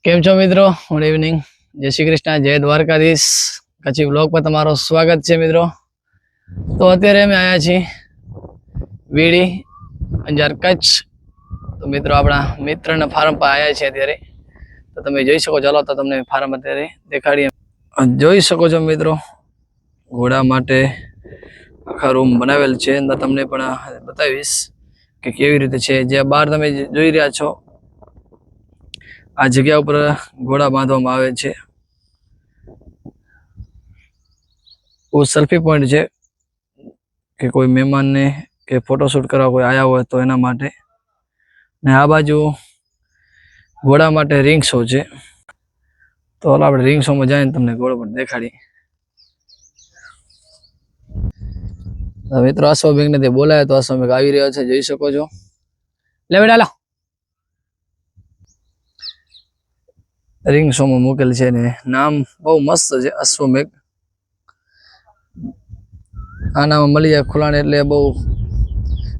કેમ છો મિત્રો? ગુડ ઇવનિંગ, જય શ્રી કૃષ્ણ, જય દ્વારકાધીશ. કચ્છી બ્લોગ પર તમારું સ્વાગત છે મિત્રો. તો અત્યારે અમે આવ્યા છીએ વીડી, અંજાર, કચ્છ. તો મિત્રો આપણા મિત્રના ફાર્મ પર આવ્યા છે અત્યારે. તો તમે જોઈ શકો, ચાલો તો તમને ફાર્મ અત્યારે દેખાડીએ. જોઈ શકો છો મિત્રો, ઘોડા માટે આખા રૂમ બનાવેલ છે. અંદર તમને પણ બતાવીશ કે કેવી રીતે છે. જે બહાર તમે જોઈ રહ્યા છો, આ જગ્યા ઉપર ઘોડા બાંધવામાં આવે છે. સેલ્ફી પોઈન્ટ છે કે કોઈ મહેમાનને કે ફોટોશૂટ કરવા કોઈ આવ્યા હોય તો એના માટે. ને આ બાજુ ઘોડા માટે રિંગ શો છે. તો હાલ આપણે રિંગ શોમાં જઈને તમને ઘોડો પણ દેખાડી. મિત્રો અશ્વમેઘને તે બોલાય તો અશ્વમેઘ આવી રહ્યો છે, જોઈ શકો છો. લે બેટા લો. રિંગ શોમાં મૂકેલ છે ને નામ બહુ મસ્ત છે, અશ્વમેઘ. આનામાં મળી જાય ખુલાણે એટલે બહુ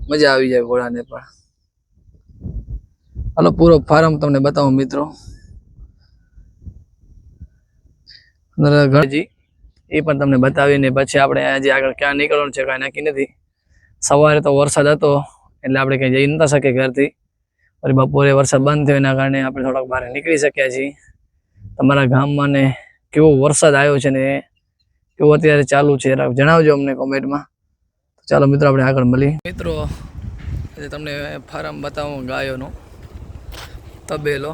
મજા આવી જાય ઘોડાને પણ. હાલો પૂરો ફાર્મ તમને બતાવું મિત્રો. ગણજી એ પણ તમને બતાવીને પછી આપણે આજે આગળ ક્યાં નીકળવાનું છે કાંઈ નક્કી નથી. સવારે તો વરસાદ હતો એટલે આપણે ક્યાંય જઈ નતા શકીએ ઘરથી. પછી બપોરે વરસાદ બંધ થયો એના કારણે આપણે થોડાક બહાર નીકળી શક્યા છીએ. તમારા ગામમાં ને કેવો વરસાદ આવ્યો છે ને કેવું અત્યારે ચાલુ છે જણાવજો અમને કોમેન્ટમાં. તો ચાલો મિત્રો આપણે આગળ મળીએ. મિત્રો તમને ફાર્મ બતાવું ગાયોનો. તબેલો,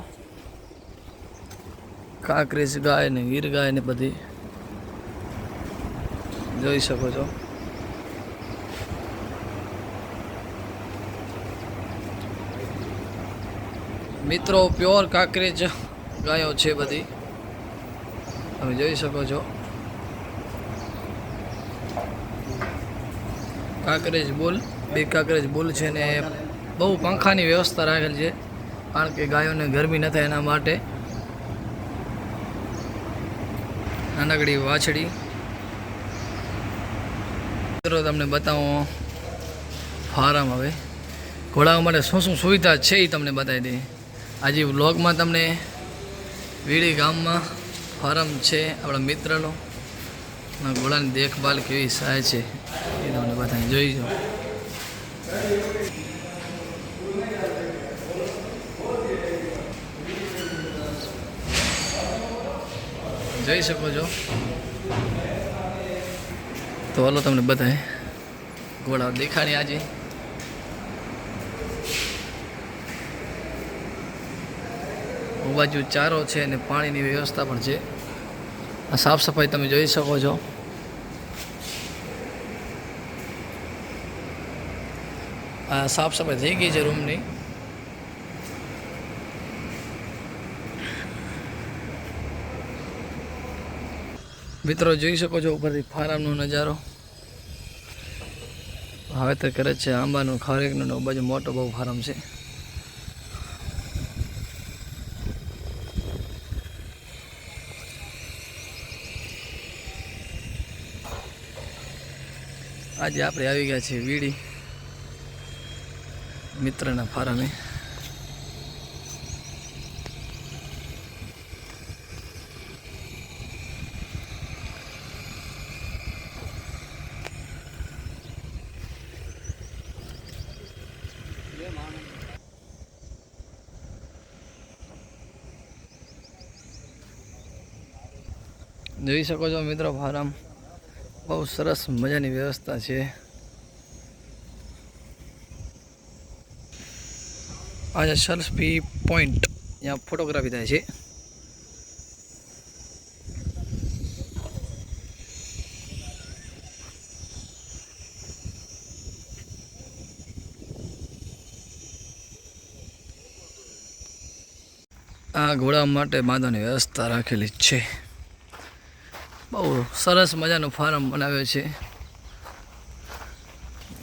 કાંકરેજ ગાય ને ગીર ગાય ને બધી જોઈ શકો છો. મિત્રો પ્યોર કાંકરેજ ગાયો છે બધી, તમે જોઈ શકો છો. કાંકરેજ બુલ, બે કાંકરેજ બુલ છે ને બહુ પંખાની વ્યવસ્થા રાખેલ છે કારણ કે ગાયોને ગરમી ન થાય એના માટે. નાનકડી વાછડી. મિત્રો તમને બતાવો ફાર્મ. હવે ઘોડાઓ માટે શું શું સુવિધા છે એ તમને બતાવી દઈએ. આજે વ્લોગમાં તમને વીડી ગામમાં ફાર્મ છે આપણા મિત્રનો, ઘોડાની દેખભાલ કેવી થાય છે એ તમને બતાવી જોઈજો. જોઈ શકો છો. તો હાલો તમને બતાવે ઘોડા દેખાડી. આજે બાજુ ચારો છે અને પાણીની વ્યવસ્થા પણ છે. આ સાફ સફાઈ તમે જોઈ શકો છો. આ સાફ સફાઈ થઈ ગઈ છે રૂમની. મિત્રો જોઈ શકો છો ઉપરથી ફાર્મનો નજારો. વાવેતર કરે છે આંબાનું, ખારેકનું, બાજુ મોટો બહુ ફાર્મ છે. આજે આપણે આવી ગયા છીએ વીડી મિત્રના ફાર્મે. જોઈ શકો છો મિત્રો, ફાર્મ બહુ સરસ મજાની વ્યવસ્થા છે. આજે સેલ્ફી પોઈન્ટ, ત્યાં ફોટોગ્રાફી થાય છે. આ ઘોડા માટે બાંધવાની વ્યવસ્થા રાખેલી છે. બહુ સરસ મજાનું ફાર્મ બનાવ્યો છે.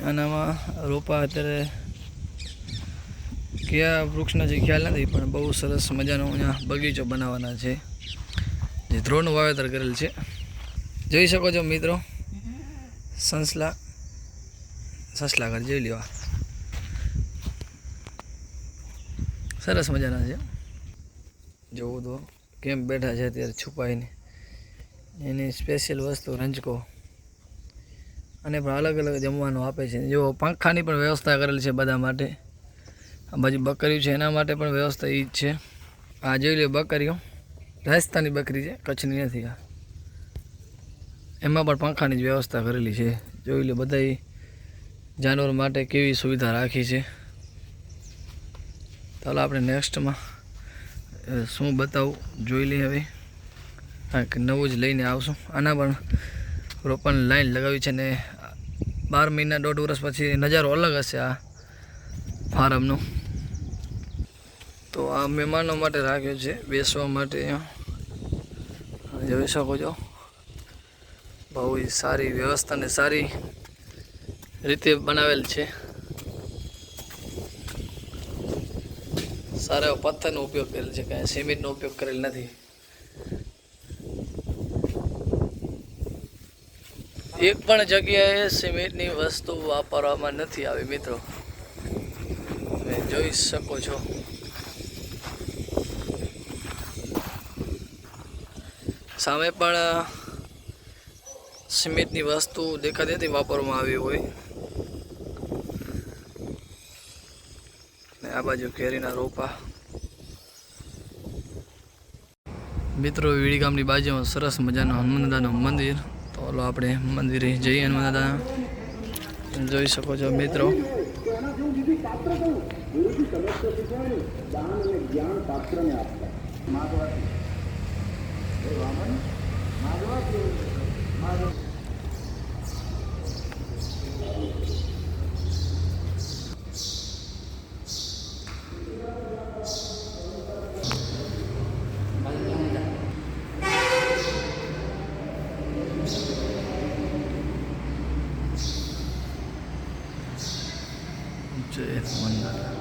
આનામાં રોપા અત્યારે કયા વૃક્ષના જે ખ્યાલ નથી, પણ બહુ સરસ મજાનો અહીંયા બગીચો બનાવવાના છે જે ધ્રોણનું વાવેતર કરેલ છે. જોઈ શકો છો મિત્રો, સસલા ઘર જોઈ લેવા સરસ મજાના છે. જોવું તો કેમ બેઠા છે અત્યારે છુપાઈને. એની સ્પેશિયલ વસ્તુ રંજકો અને પણ અલગ અલગ જમવાનું આપે છે. જો પંખાની પણ વ્યવસ્થા કરેલી છે બધા માટે. આ બાજુ બકરીઓ છે એના માટે પણ વ્યવસ્થા એ જ છે. આ જોઈ લો બકરીઓ રાજસ્થાની બકરી છે, કચ્છની નથી. આ એમાં પણ પંખાની જ વ્યવસ્થા કરેલી છે. જોઈ લો બધા જાનવર માટે કેવી સુવિધા રાખી છે. ચાલો આપણે નેક્સ્ટમાં શું બતાવું જોઈ લઈએ. હવે કાંઈક નવું જ લઈને આવશું. આના પણ રોપણ લાઈન લગાવી છે ને 12 મહિના 1.5 વર્ષ પછી નજારો અલગ હશે આ ફાર્મનો. તો આ મહેમાનો માટે રાખ્યો છે બેસવા માટે. જોઈ શકો છો બહુ સારી વ્યવસ્થા ને સારી રીતે બનાવેલ છે. સારા એવા પથ્થરનો ઉપયોગ કરેલ છે, કાંઈ સિમેન્ટનો ઉપયોગ કરેલ નથી. એક પણ જગ્યાએ સિમેન્ટની વસ્તુ વાપરવામાં નથી આવી મિત્રો, તમે જોઈ શકો છો. સામે પણ સિમેન્ટની વસ્તુ દેખાતી નથી વાપરવામાં આવી હોય. આ બાજુ કેરીના રોપા. મિત્રો વીડી ગામની બાજુમાં સરસ મજાનું હનુમાન દાદાનું મંદિર. તો હાલો આપણે મંદિરે જઈએ. હનુમાન દાદા જોઈ શકો છો મિત્રો. જય હનુમાન દાદા.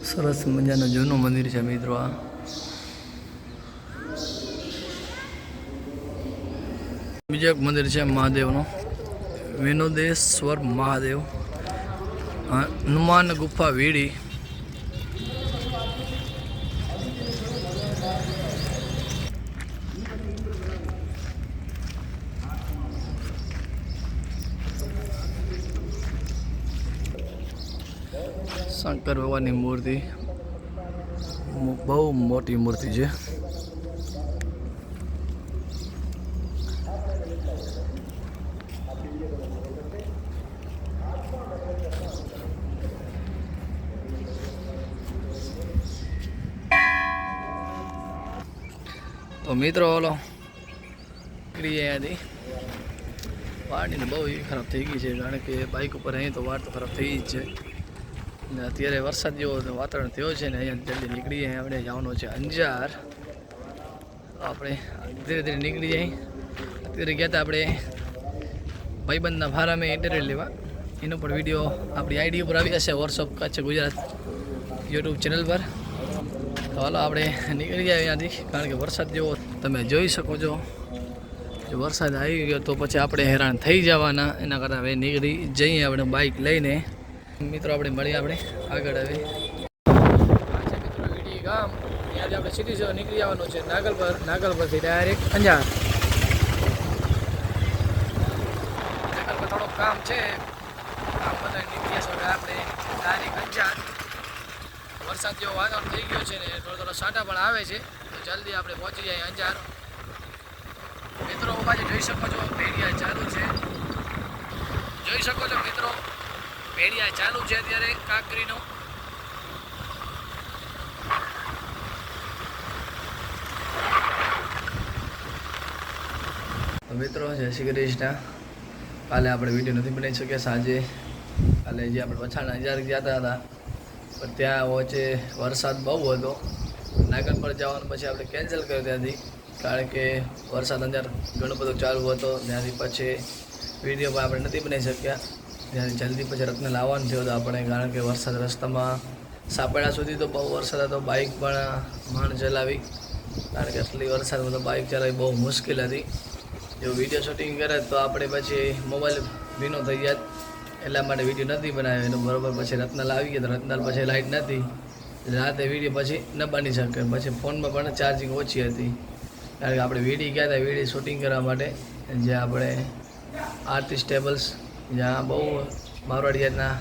સરસ મજાનું જૂનું મંદિર છે મિત્રો. આ બીજું એક મંદિર છે મહાદેવનું, વિનોદેશ્વર મહાદેવ, હનુમાન ગુફા વીડી. શંકર ભગવાનની મૂર્તિ બહુ મોટી મૂર્તિ છે. તો મિત્રો ઓલો નીકળી અહીંયાથી. વાડીને બહુ ખરાબ થઈ ગઈ છે, કારણ કે બાઇક ઉપર અહીં તો વાડ તો ખરાબ થઈ જ છે. ને અત્યારે વરસાદ જેવો વાતાવરણ થયો છે ને અહીંયા જલ્દી નીકળીએ. આપણે જવાનું છે અંજાર. આપણે ધીરે ધીરે નીકળી જઈએ. અત્યારે ગયા હતા આપણે ભાઈબંધના ફાર્મે ઇન્ટરવ્યૂ લેવા. એનો પણ વિડીયો આપણી આઈડી ઉપર આવી જશે, WhatsApp Kutch Gujarat YouTube channel પર. તો હાલો આપણે નીકળી જાય અહીંયાથી, કારણ કે વરસાદ જેવો તમે જોઈ શકો છો. જો વરસાદ આવી ગયો તો પછી આપણે હેરાન થઈ જવાના. એના કરતાં હવે નીકળી જઈએ આપણે બાઇક લઈને. મિત્રો આપણે મળીએ આપણે આગળ. હવે આ છે મિત્રો વીડી ગામ. ત્યાંથી આપણે સિટી સેવા નીકળી જવાનું છે નાગલ પરથી ડાયરેક્ટ અંજાર. નાગલ પર થોડુંક કામ છે, કામ બધા નીકળ્યા છે. આપણે ડાયરેક્ટ અંજાર. વરસાદ જેવો વાતાવરણ થઈ ગયો છે ને થોડો સાટા પણ આવે છે, તો જલ્દી આપણે પહોંચી જાય અંજાર. મિત્રો બાજુ જોઈ શકો છો ભેડિયા ચાલુ છે. જોઈ શકો છો મિત્રો ભેડિયા ચાલુ છે અત્યારે કાંકરીનો. મિત્રો જય શ્રી કૃષ્ણ. કાલે આપણે વિડીયો નથી બનાવી શક્યા સાંજે. કાલે જે આપણે વછાણા અંજાર ગયા હતા પણ ત્યાં વચ્ચે વરસાદ બહુ હતો. નાગર પર જવાનું પછી આપણે કેન્સલ કર્યું ત્યાંથી, કારણ કે વરસાદ અંજાર ઘણો બધો ચાલુ હતો. ત્યાંથી પછી વિડીયો પણ આપણે નથી બનાવી શક્યા. ત્યારે જલ્દી પછી રત્ન લાવવાનું થયો હતો આપણે, કારણ કે વરસાદ રસ્તામાં સાપેડા સુધી તો બહુ વરસાદ હતો. બાઇક પણ માંડ ચલાવી, કારણ કે આટલી વરસાદમાં તો બાઇક ચલાવી બહુ મુશ્કેલ હતી. જો વિડીયો શૂટિંગ કરે તો આપણે પછી મોબાઈલ ભીનો થઈ જાય. એટલા માટે વિડીયો નથી બનાવ્યો એનો બરોબર. પછી રત્નાલ આવી ગયા તો રત્નાલ પછી લાઇટ નથી, રાતે વિડીયો પછી ન બની શકે. પછી ફોનમાં પણ ચાર્જિંગ ઓછી હતી, કારણ કે આપણે વીડી ગયા હતા વીડી શૂટિંગ કરવા માટે, જ્યાં આપણે આરતી સ્ટેબલ્સ, જ્યાં બહુ મારવાડિયાના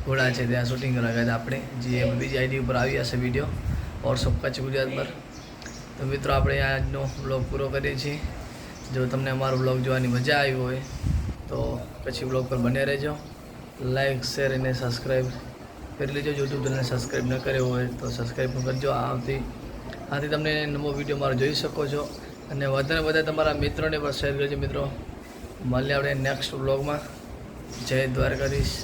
ઘોડા છે ત્યાં શૂટિંગ કરવા ગયા હતા આપણે, જે બીજી આઈડી ઉપર આવી હશે વિડીયો વોટ્સઅપ કચ્છ ગુજરાત પર. તો મિત્રો આપણે આજનો બ્લોગ પૂરો કરીએ છીએ. જો તમને અમારો બ્લોગ જોવાની મજા આવી હોય તો પછી બ્લોગ પર બને રહેજો. લાઈક શેર અને સબસ્ક્રાઈબ કરી લેજો. યુટ્યુબ ચેનલને સબસ્ક્રાઈબ ન કર્યો હોય તો સબસ્ક્રાઈબ પણ કરજો. આથી તમને નવો વિડીયો મારો જોઈ શકો છો, અને વધારે વધારે તમારા મિત્રોને પણ શેર કરજો. મિત્રો મળીએ આપણે નેક્સ્ટ બ્લોગમાં. જય દ્વારકાધીશ.